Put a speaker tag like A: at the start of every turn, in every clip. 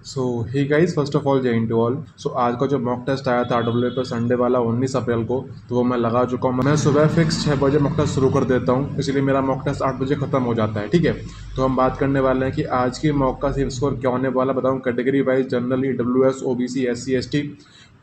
A: So hey guys, first of all Jai Hind to all. सो आज का जो मॉक टेस्ट आया था आरडब्ल्यूए पे संडे वाला 19 अप्रैल को, तो वो मैं लगा चुका हूँ। मैं सुबह फिक्स 6 बजे मॉक टेस्ट शुरू कर देता हूँ, इसलिए मेरा मॉक टेस्ट 8 बजे खत्म हो जाता है। ठीक है, तो हम बात करने वाले हैं कि आज की मॉक का सिर्फ स्कोर क्या होने वाला। बताऊँ category wise, general EWS OBC SC ST।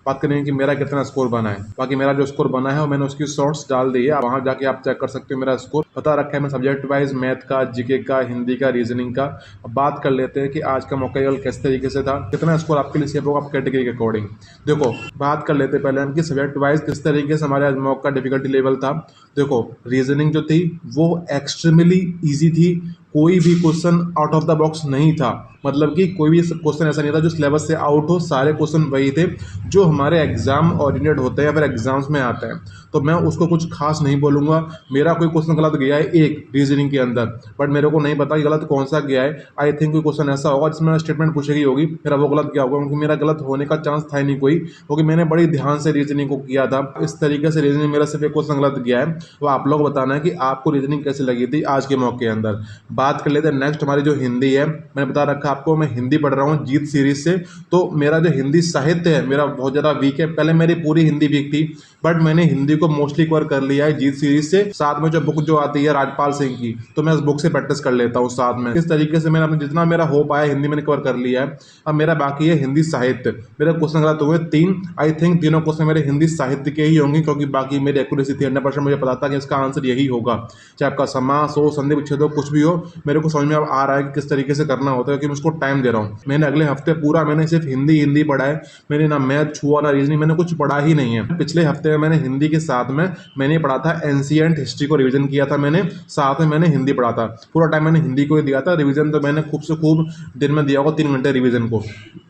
A: बात करेंगे कि मेरा कितना स्कोर बना है। बाकी मेरा जो स्कोर बना है वो मैंने उसकी शॉर्ट्स डाल दी है, वहाँ जाके आप चेक कर सकते हो। मेरा स्कोर बता रखा है मैं सब्जेक्ट वाइज, मैथ का, जीके का, हिंदी का, रीजनिंग का। अब बात कर लेते हैं कि आज का मौका केवल किस तरीके से था, कितना स्कोर आपके लिए सेफ होगा आप कैटेगरी के अकॉर्डिंग। देखो, बात कर लेते हैं पहले हम कि सब्जेक्ट वाइज किस तरीके से हमारे आज मॉक का डिफिकल्टी लेवल था। देखो, रीजनिंग जो थी वो एक्सट्रीमली ईजी थी। कोई भी question out of the box नहीं था, मतलब कि कोई भी क्वेश्चन ऐसा नहीं था जो सिलेबस से आउट हो। सारे क्वेश्चन वही थे जो हमारे एग्जाम ओरिएंटेड होते हैं या फिर एग्जाम्स में आते हैं, तो मैं उसको कुछ खास नहीं बोलूंगा। मेरा कोई क्वेश्चन गलत गया है एक रीजनिंग के अंदर, बट मेरे को नहीं पता कि गलत कौन सा गया है। आई थिंक कोई क्वेश्चन ऐसा होगा जिसमें स्टेटमेंट पूछेगी होगी, मेरा वो गलत गया होगा, क्योंकि मेरा गलत होने का चांस था ही नहीं कोई, क्योंकि मैंने बड़ी ध्यान से रीजनिंग को किया था। इस तरीके से रीजनिंग मेरा सिर्फ एक क्वेश्चन गलत गया है। तो आप लोग बताना है कि आपको रीजनिंग कैसे लगी थी आज के मौके के अंदर। बात कर लेते हैं नेक्स्ट हमारी जो हिंदी है। मैंने बता रखा आपको मैं हिंदी पढ़ रहा हूँ जीत सीरीज से, तो मेरा जो हिंदी साहित्य है मेरा बहुत ज़्यादा वीक है। पहले मेरी पूरी हिंदी वीक थी, बट मैंने हिंदी को मोस्टली कवर कर लिया है जीत सीरीज से। साथ में जो बुक जो आती है राजपाल सिंह की, तो मैं उस बुक से प्रैक्टिस कर लेता हूँ साथ में। इस तरीके से मैंने अपने जितना मेरा हो पाया हिंदी मैंने कवर कर लिया है। अब मेरा बाकी है हिंदी साहित्य। मेरे क्वेश्चन गलत हुए 3। आई थिंक तीनों क्वेश्चन मेरे हिंदी साहित्य के ही होंगे, क्योंकि बाकी मेरी एक्यूरेसी थी 100%। मुझे पता था कि इसका आंसर यही होगा, चाहे आपका समास हो, संधि विच्छेद हो, कुछ भी हो। मेरे को समझ में अब आ रहा है कि किस तरीके से करना होता है, क्योंकि मैं उसको टाइम दे रहा हूँ। मैंने अगले हफ्ते पूरा मैंने सिर्फ हिंदी पढ़ा है। मैंने ना मैथ छुआ ना रीजनिंग, मैंने कुछ पढ़ा ही नहीं है। पिछले हफ्ते में मैंने हिंदी के साथ में मैंने पढ़ा था एंशिएंट हिस्ट्री को रिवीजन किया था मैंने, साथ में मैंने हिंदी पढ़ा था। पूरा टाइम मैंने हिंदी को ही दिया था। रिवीजन तो मैंने खूब से खूब दिन में दिया होगा 3 घंटे रिवीजन को।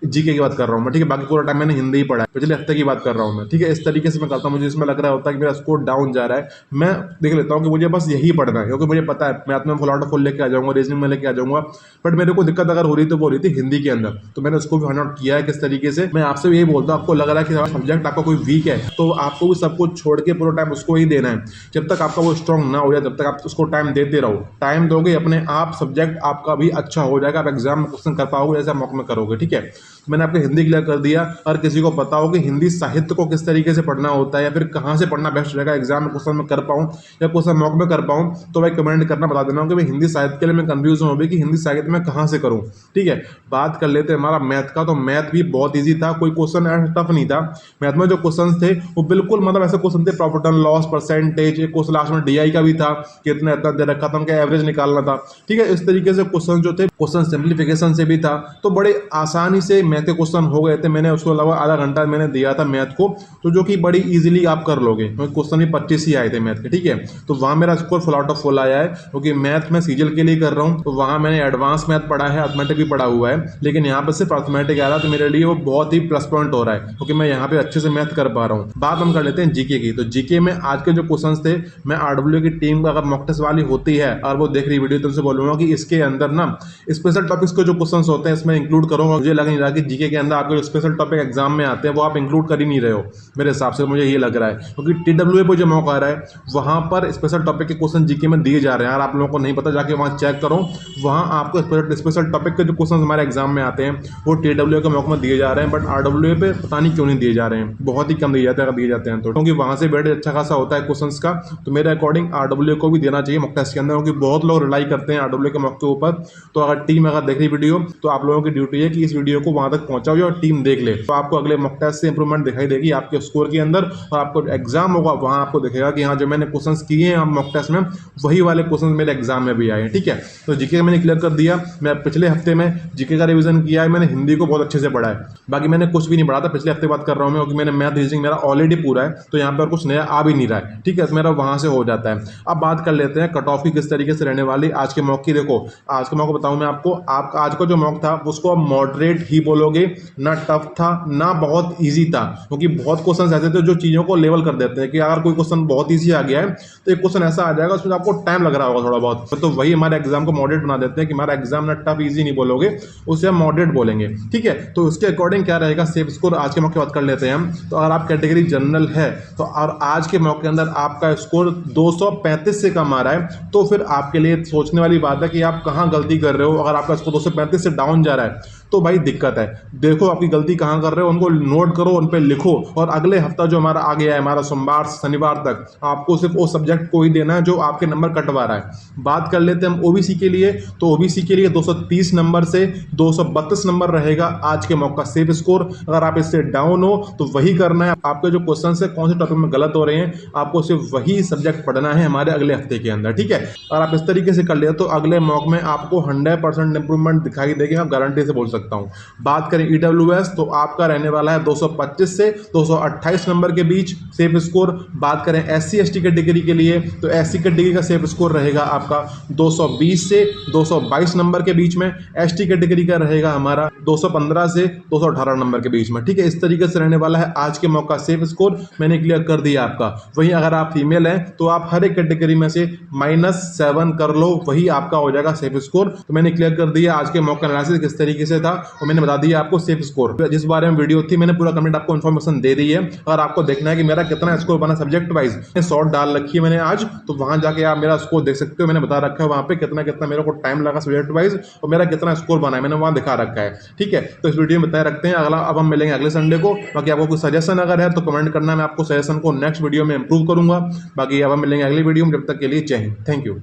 A: जीके की बात कर रहा हूँ मैं, ठीक है। बाकी पूरा टाइम मैंने हिंदी ही पढ़ा है, पिछले हफ्ते की बात कर रहा हूँ मैं, ठीक है। इस तरीके से मैं करता हूँ। मुझे इसमें लग रहा होता है कि मेरा स्कोर डाउन जा रहा है, मैं देख लेता हूँ कि मुझे बस यही पढ़ना है, क्योंकि मुझे पता है मैथ में फुल आउट ऑफ फुल लेके आ जाऊंगा, रीजनिंग में लेके आ जाऊंगा। बट मेरे को दिक्कत अगर हो रही तो वो रही थी हिंदी के अंदर, तो मैंने उसको भी फाइंड आउट किया है किस तरीके से। मैं आपसे यही बोलता हूँ, आपको लग रहा है कि सब्जेक्ट आपका कोई वीक है, तो आपको भी सब कुछ छोड़ के पूरा टाइम उसको ही देना है। जब तक आपका वो स्ट्रॉन्ग ना हो जाए, जब तक आप उसको टाइम देते रहो। टाइम दोगे अपने आप सब्जेक्ट आपका भी अच्छा हो जाएगा, आप एग्जाम में क्वेश्चन कर पाओगे जैसे आप मॉक में करोगे, ठीक है। तो मैंने आपको हिंदी क्लियर कर दिया। अगर किसी को पता हो कि हिंदी साहित्य को किस तरीके से पढ़ना होता है या फिर कहाँ से पढ़ना बेस्ट रहेगा, एग्जाम में क्वेश्चन में कर पाऊँ या क्वेश्चन मॉक में कर पाऊँ, तो भाई कमेंट करना बता देना कि भाई हिंदी साहित्य के लिए मैं कंफ्यूज हूँ अभी कि हिंदी साहित्य में कहाँ से करूँ, ठीक है। बात कर लेते हैं हमारा मैथ का। तो मैथ भी बहुत ईजी था, कोई क्वेश्चन टफ नहीं था। मैथ में जो क्वेश्चन थे वो बिल्कुल मतलब ऐसे क्वेश्चन थे, प्रॉफिट एंड लॉस, परसेंटेज, एक क्वेश्चन लास्ट में DI का भी था कि इतना इतना दे रखा था, उनका एवरेज निकालना था, ठीक है। इस तरीके से क्वेश्चन जो थे, क्वेश्चन सिंप्लीफिकेशन से भी था, तो बड़े आसानी से मैथ के क्वेश्चन हो गए थे। मैंने उसको लगभग आधा घंटा मैंने दिया था मैथ को, तो जो कि बड़ी इजीली आप कर लोगे, क्योंकि क्वेश्चन भी 25 ही आए थे मैथ के, ठीक है। तो वहां मेरा score full out of full आया है, क्योंकि मैथ में सीजल के लिए कर रहा हूँ, तो वहां मैंने एडवांस मैथ पढ़ा है, अर्थमेटिक भी पढ़ा हुआ है, लेकिन यहाँ पे सिर्फ अर्थमेटिक आ रहा है, तो मेरे लिए वो बहुत ही प्लस पॉइंट हो रहा है, क्योंकि मैं यहाँ पे अच्छे से मैथ कर पा रहा हूँ। बात हम कर लेते हैं जीके की। तो जीके में आज के जो क्वेश्चन थे, मैं आरडब्ल्यू की टीम अगर मॉक टेस्ट वाली होती है और वो देख रही वीडियो, तो उनसे बोलूंगा कि इसके अंदर ना स्पेशल टॉपिक्स के जो क्वेश्चन होते हैं इसमें इंक्लूड करो। मुझे लग नहीं रहा कि जीके के अंदर आपके जो स्पेशल टॉपिक एग्जाम में आते हैं वो आप इंक्लूड कर ही नहीं रहे हो, मेरे हिसाब से मुझे ये लग रहा है, क्योंकि TWA पर जो मौका आ रहा है वहां पर स्पेशल टॉपिक के क्वेश्चन जीके में दिए जा रहे हैं। यार आप लोगों को नहीं पता, जाके वहां चेक करो, वहां आपको स्पेशल टॉपिक के जो क्वेश्चन हमारे एग्जाम में आते हैं वो TWA के मौके में दिए जा रहे हैं, बट RWA पे पता नहीं क्यों नहीं दिए जा रहे हैं, बहुत ही कम दिए जाते हैं अगर दिए जाते हैं तो, क्योंकि वहां से वेटेज अच्छा खासा होता है क्वेश्चन का। तो मेरे अकॉर्डिंग RWA को भी देना चाहिए मॉक टेस्ट के अंदर, क्योंकि बहुत लोग रिलाई करते हैं RWA के मॉक के ऊपर। तो अगर टीम अगर देख रही वीडियो, तो आप लोगों की ड्यूटी है कि इस वीडियो को वहां तक पहुंचाओ और टीम देख ले, तो आपको अगले मॉक टेस्ट से इंप्रूवमेंट दिखाई देगी आपके स्कोर के अंदर, और आपको एग्जाम होगा वहां आपको दिखेगा कि हाँ जो मैंने क्वेश्चन किए हैं मॉक टेस्ट में वही वाले क्वेश्चन मेरे एग्जाम में भी आए हैं, ठीक है। तो जीके मैंने क्लियर कर दिया। मैं पिछले हफ्ते में जीके का रिवीजन किया है, मैंने हिंदी को बहुत अच्छे से पढ़ा है, बाकी मैंने कुछ भी नहीं पढ़ा था। पिछले हफ्ते बात कर रहा हूँ मैं, क्योंकि मैंने मैथ रीजनिंग मेरा ऑलरेडी पूरा है, तो यहाँ पर कुछ नया आ भी नहीं रहा है, ठीक है। मेरा वहां से हो जाता है। अब बात कर लेते हैं कट ऑफ की किस तरीके से रहने वाली आज के मॉक की। देखो आज के मॉक बताऊं मैं आपको, आपका आज का जो मॉक था उसको आप मॉडरेट ही बोलोगे, ना टफ था ना बहुत ईजी था, क्योंकि बहुत क्वेश्चन ऐसे थे जो चीजों को लेवल कर देते हैं कि अगर कोई क्वेश्चन बहुत ईजी आ गया है तो एक क्वेश्चन ऐसा आ जाएगा उसमें आपको टाइम लग रहा होगा थोड़ा बहुत, तो वही हमारे एग्जाम को मॉडरेट बना देते हैं कि हमारा एग्जाम ना टफ ईजी नहीं बोलोगे, उसे हम मॉडरेट बोलेंगे, ठीक है। तो उसके अकॉर्डिंग क्या रहेगा सेफ स्कोर आज के मौके की बात कर लेते हैं हम। तो अगर आप कैटेगरी जनरल है तो और आज के मौके के अंदर आपका स्कोर 235 से कम आ रहा है, तो फिर आपके लिए सोचने वाली बात है कि आप कहां गलती कर रहे हो। अगर आपका स्कोर 235 से डाउन जा रहा है तो भाई दिक्कत है। देखो आपकी गलती कहाँ कर रहे हो, उनको नोट करो, उन पे लिखो, और अगले हफ्ता जो हमारा आ गया है, हमारा सोमवार शनिवार तक, आपको सिर्फ वो सब्जेक्ट को ही देना है जो आपके नंबर कटवा रहा है। बात कर लेते हैं हम ओबीसी के लिए, तो ओबीसी के लिए 230 नंबर से 232 नंबर रहेगा आज के मॉक का सेफ स्कोर। अगर आप इससे डाउन हो तो वही करना है। आपके जो क्वेश्चन है कौन से टॉपिक में गलत हो रहे हैं, आपको सिर्फ वही सब्जेक्ट पढ़ना है हमारे अगले हफ्ते के अंदर, ठीक है। अगर आप इस तरीके से कर ले तो अगले मॉक में आपको 100% इंप्रूवमेंट दिखाई देगी, मैं गारंटी से बोल सकता हूं। बात करें ईडब्ल्यूएस, तो आपका रहने वाला है 225 से 228 नंबर के बीच सेफ स्कोर। बात करें एससी एसटी कैटेगरी के लिए, तो एससी कैटेगरी का सेफ स्कोर रहेगा आपका 220 से 222 नंबर के बीच में। एसटी कैटेगरी का रहेगा हमारा 215 से 218 नंबर के बीच में, ठीक है। इस तरीके से रहने वाला है आज के मॉक का सेफ स्कोर, मैंने क्लियर कर दिया आपका। वहीं अगर आप फीमेल हैं तो आप हर एक कैटेगरी में से -7 कर लो, वही आपका हो जाएगा सेफ स्कोर। तो मैंने क्लियर कर दिया आज के मॉक का एनालिसिस किस तरीके से था, और मैंने बता दिया आपको सेफ स्कोर। जिस बारे में वीडियो थी मैंने पूरा कमेंट आपको इन्फॉर्मेशन दे दी है। अगर आपको देखना है कि मेरा कितना स्कोर बना सब्जेक्ट वाइज, शॉर्ट डाल रखी है मैंने आज, तो वहां जाके आप मेरा स्कोर देख सकते हो। मैंने बता रखा है वहां पे कितना कितना मेरे को टाइम लगा सब्जेक्ट वाइज, और मेरा कितना स्कोर बना है मैंने वहां दिखा रखा है, ठीक है। तो इस वीडियो में बताए रखते हैं, अगला अब हम मिलेंगे अगले संडे को। बाकी आपको कुछ सजेशन अगर है तो कमेंट करना, मैं आपको सजेशन को नेक्स्ट वीडियो में इंप्रूव करूंगा। बाकी अब हम मिलेंगे अगली वीडियो में, जब तक के लिए जय हिंद, थैंक यू।